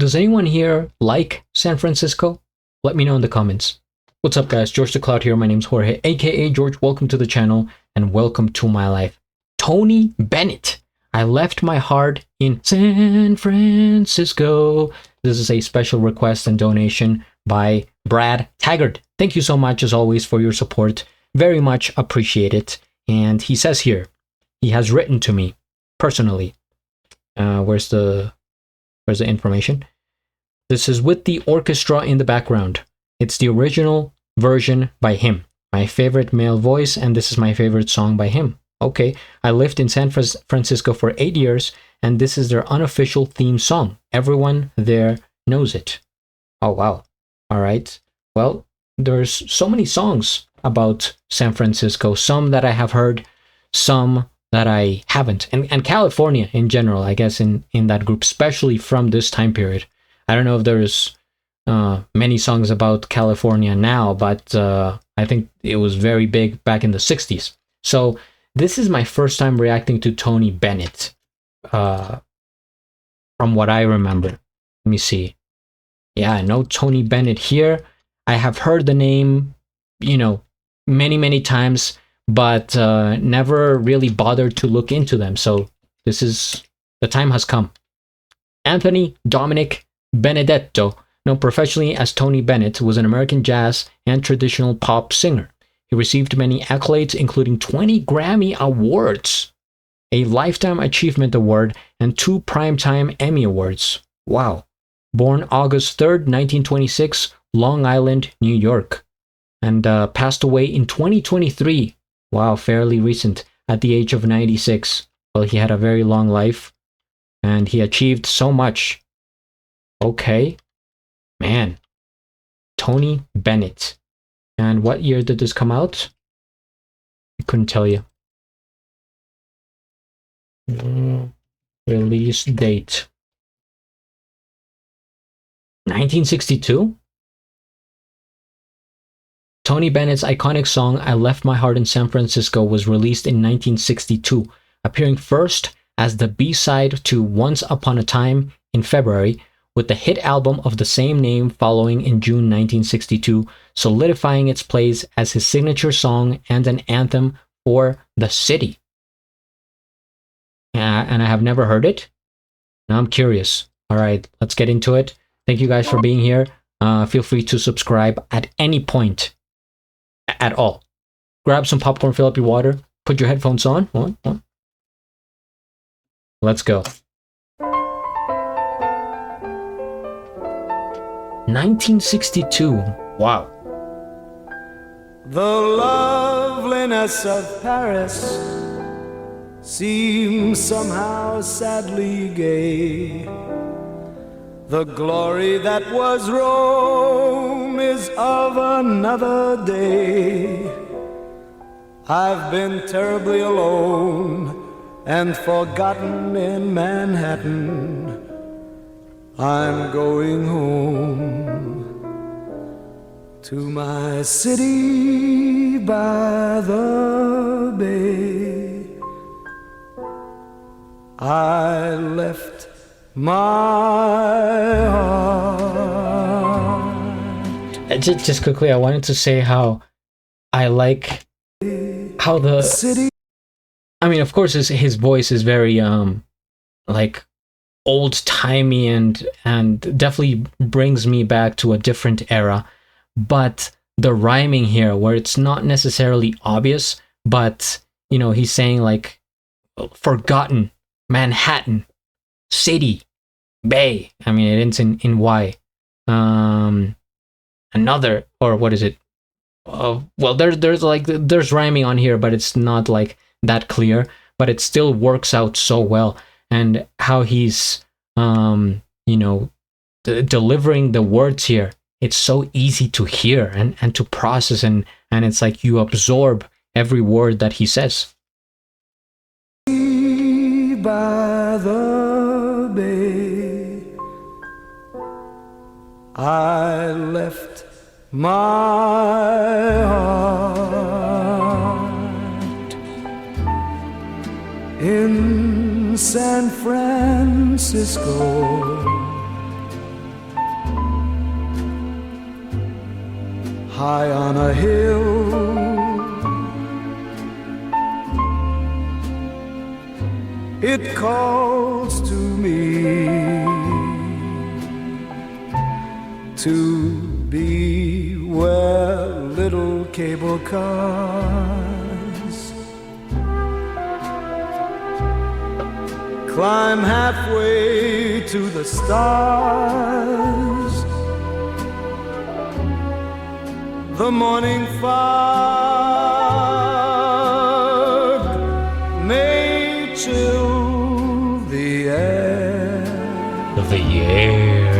Does anyone here like San Francisco? Let me know in the comments. What's up, guys? GeorgeTheCloud here. My name's Jorge, aka George. Welcome to the channel and welcome to my life. Tony Bennett. I left my heart in San Francisco. This is a special request and donation by Brad Taggart. Thank you so much, as always, for your support. Very much appreciate it. And he says here, he has written to me personally. Where's the information? This is with the orchestra in the background. It's the original version by him. My favorite male voice, and this is my favorite song by him. Okay, I lived in San Francisco for 8 years, and this is their unofficial theme song. Everyone there knows it. Oh, wow. All right. Well, there's so many songs about San Francisco, some that I have heard, some that I haven't, and California in general, I guess, in that group, especially from this time period. I don't know if there's many songs about California now, but I think it was very big back in the 60s. So this is my first time reacting to Tony Bennett, from what I remember. Let me see. Yeah, I know Tony Bennett here. I have heard the name, many times, but never really bothered to look into them. So the time has come. Anthony Dominic Benedetto, known professionally as Tony Bennett, was an American jazz and traditional pop singer. He received many accolades, including 20 Grammy Awards, a Lifetime Achievement Award, and 2 Primetime Emmy Awards. Wow. Born August 3rd, 1926, Long Island, New York. And passed away in 2023. Wow, fairly recent, at the age of 96. Well, he had a very long life, and he achieved so much. Okay. Man. Tony Bennett. And what year did this come out? I couldn't tell you. Release date. 1962? Tony Bennett's iconic song, I Left My Heart in San Francisco, was released in 1962, appearing first as the B-side to Once Upon a Time in February, with the hit album of the same name following in June 1962, solidifying its place as his signature song and an anthem for the city. And I have never heard it. Now I'm curious. All right, let's get into it. Thank you guys for being here. Feel free to subscribe at any point at all. Grab some popcorn, fill up your water, put your headphones on. Let's go. 1962. Wow. The loveliness of Paris seems somehow sadly gay. The glory that was Rome is of another day. I've been terribly alone and forgotten in Manhattan. I'm going home to my city by the bay. I left my heart. Just quickly, I wanted to say how I like how the city. I mean, of course, his voice is very like old-timey and definitely brings me back to a different era. But the rhyming here, where it's not necessarily obvious, but he's saying like forgotten, Manhattan, city, bay. I mean, it ends in Y. Another, or what is it? Well, there's rhyming on here, but it's not like that clear. But it still works out so well, and how he's delivering the words here. It's so easy to hear and to process, and it's like you absorb every word that he says. By the bay, I left my heart in San Francisco. high on a hill. It calls to me to be where little cable cars climb halfway to the stars. The morning fog may chill the air.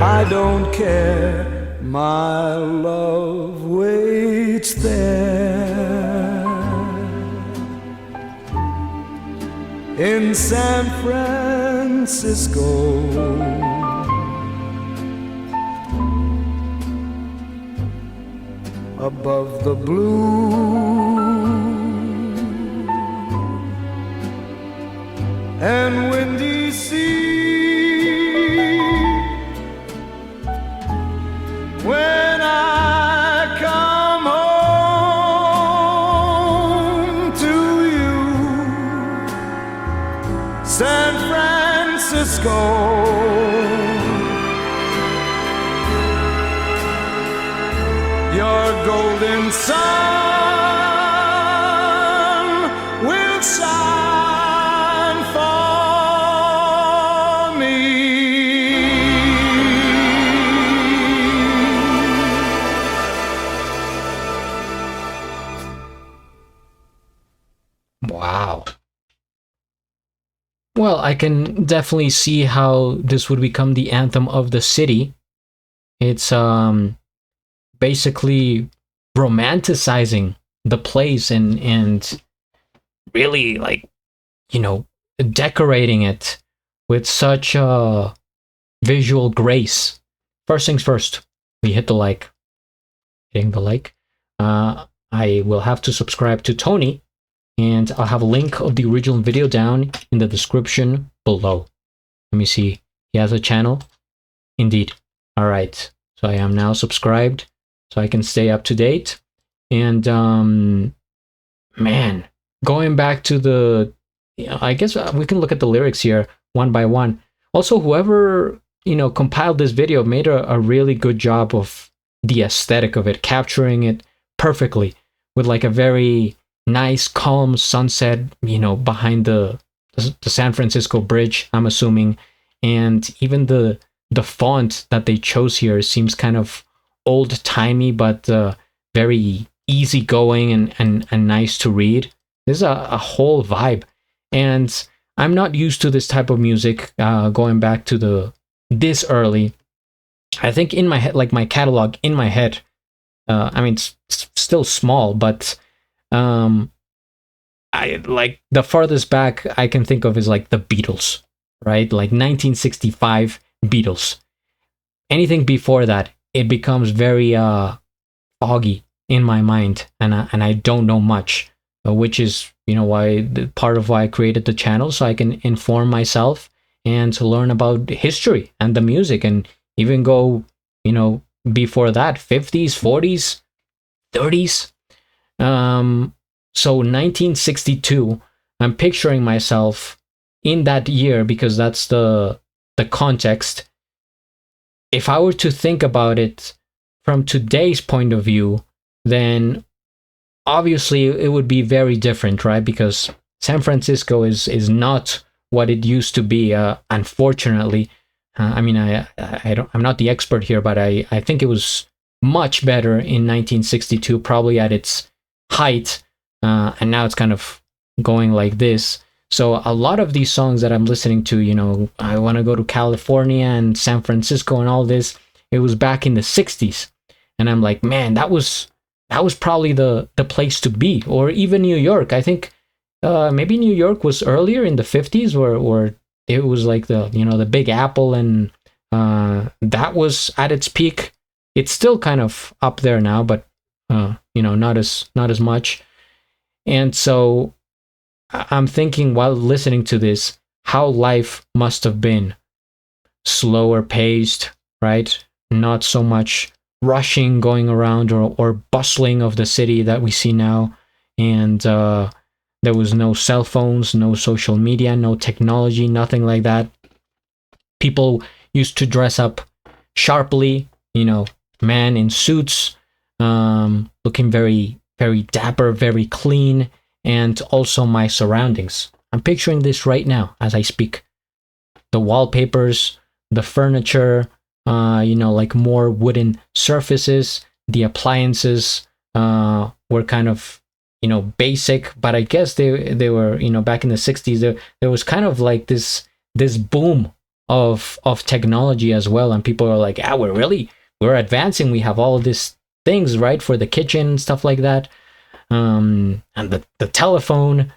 I don't care, my love waits there in San Francisco. Above the blue and windy sea, when I come home to you, San Francisco. Your golden sun will shine for me. Wow. Well, I can definitely see how this would become the anthem of the city. It's basically romanticizing the place and really, like, you know, decorating it with such visual grace. First things first, we hit the like. Hitting the like. I will have to subscribe to Tony, and I'll have a link of the original video down in the description below. Let me see. He has a channel. Indeed. All right. So I am now subscribed, so I can stay up to date. And man, going back to the, I guess we can look at the lyrics here one by one. Also, whoever, you know, compiled this video made a really good job of the aesthetic of it, capturing it perfectly with like a very nice calm sunset, you know, behind the San Francisco bridge, I'm assuming. And even the font that they chose here seems kind of old-timey, but very easygoing and nice to read. This is a whole vibe, and I'm not used to this type of music. Going back to this early, I think in my head, like my catalog in my head, I mean, it's still small, but I like the farthest back I can think of is like the Beatles, right? Like 1965 Beatles. Anything before that, it becomes very foggy in my mind, and I don't know much, which is, you know, why part of why I created the channel, so I can inform myself and to learn about history and the music, and even go, you know, before that, 50s, 40s, 30s. So 1962, I'm picturing myself in that year because that's the context. If I were to think about it from today's point of view, then obviously it would be very different, right? Because San Francisco is not what it used to be, unfortunately. I mean, I'm not the expert here, but I think it was much better in 1962, probably at its height, and now it's kind of going like this. So a lot of these songs that I'm listening to, you know, I want to go to California and San Francisco and all this, it was back in the 60s. And I'm like, man, that was probably the place to be. Or even New York. I think maybe New York was earlier in the 50s, or it was like the Big Apple, and that was at its peak. It's still kind of up there now, but not as much. And so I'm thinking while listening to this, how life must have been slower paced, right? Not so much rushing going around, or bustling of the city that we see now. And there was no cell phones, no social media, no technology, nothing like that. People used to dress up sharply, man in suits, looking very, very dapper, very clean. And also my surroundings. I'm picturing this right now as I speak. The wallpapers, the furniture, like more wooden surfaces. The appliances were kind of, basic, but I guess they were, back in the 60s, there was kind of like this boom of technology as well. And people are like, we're advancing. We have all of these things, right, for the kitchen and stuff like that. And the telephone.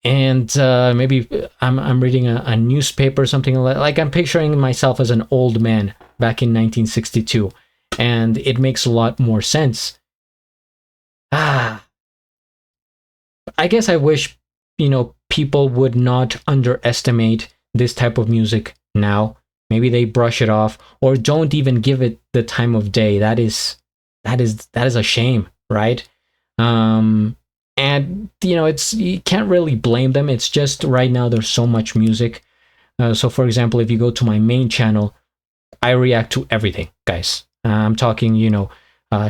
And maybe I'm reading a newspaper or something like I'm picturing myself as an old man back in 1962, and it makes a lot more sense. I guess I wish, people would not underestimate this type of music now. Maybe they brush it off or don't even give it the time of day. That is a shame, right? And you can't really blame them. It's just right now there's so much music. So for example, if you go to my main channel, I react to everything, guys. I'm talking,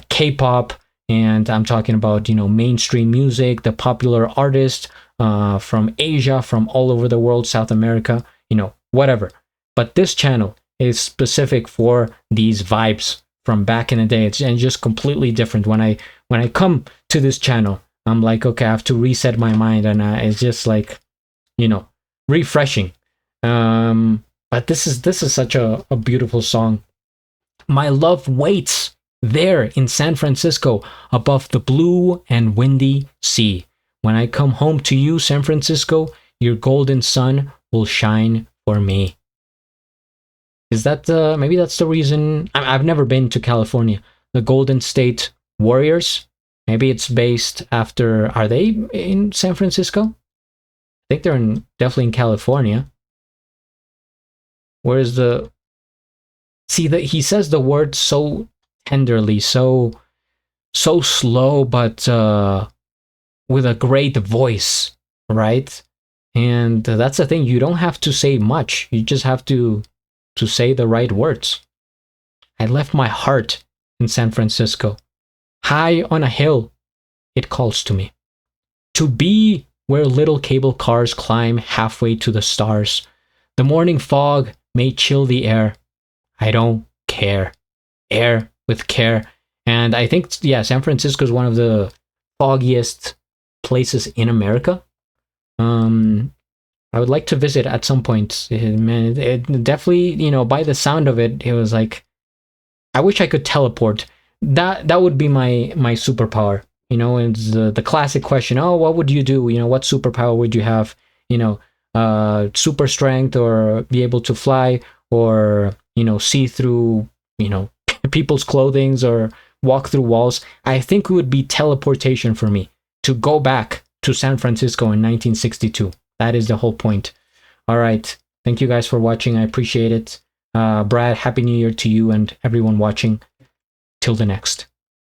K-pop, and I'm talking about, mainstream music, the popular artists from Asia, from all over the world, South America, whatever. But this channel is specific for these vibes from back in the day. It's just completely different. When I come to this channel, I'm like, okay, I have to reset my mind, and it's just like, refreshing. But this is such a beautiful song. My love waits there in San Francisco above the blue and windy sea. When I come home to you, San Francisco, your golden sun will shine for me. Is that maybe that's the reason? I've never been to California. The Golden State Warriors. Maybe it's based after. Are they in San Francisco? I think they're definitely in California. Where's the? See that he says the word so tenderly, so slow, but with a great voice, right? And that's the thing. You don't have to say much. You just have to say the right words. I left my heart in San Francisco. High on a hill, it calls to me. To be where little cable cars climb halfway to the stars. The morning fog may chill the air. I don't care. Air with care. And I think, San Francisco is one of the foggiest places in America. I would like to visit at some point. Man, it definitely, by the sound of it, it was like, I wish I could teleport. That would be my superpower. It's the classic question. Oh, what would you do? What superpower would you have? Super strength, or be able to fly, or see through people's clothing, or walk through walls. I think it would be teleportation for me to go back to San Francisco in 1962. That is the whole point. All right. Thank you guys for watching. I appreciate it. Brad, Happy New Year to you and everyone watching. Till the next.